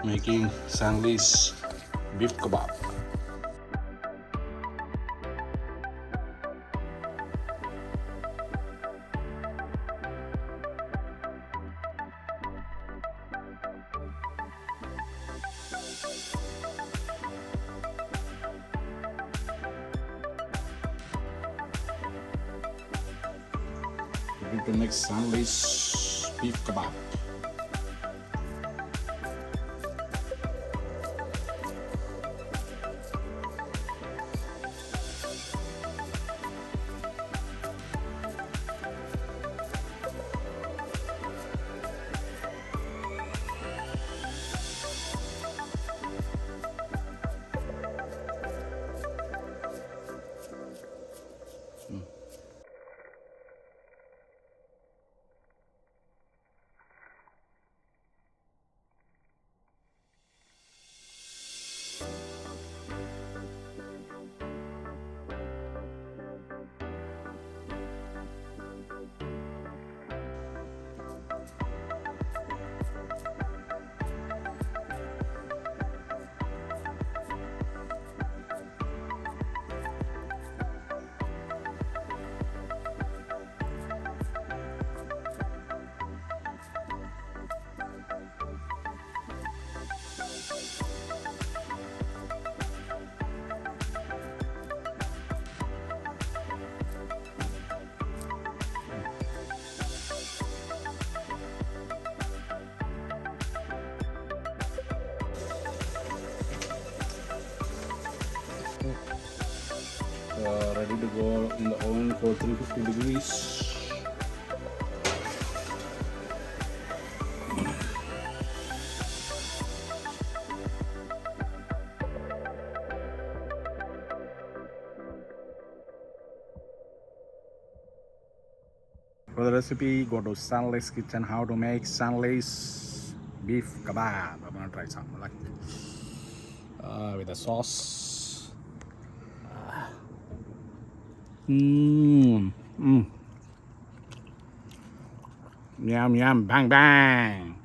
making sandwich beef kebab. We're going to make sandwich beef kebab. Ready to go in the oven for 350 degrees. For the recipe, go to Sunless Kitchen. How to make Sunless beef kebab. I'm gonna try some like with the sauce. Yum yum, bang bang.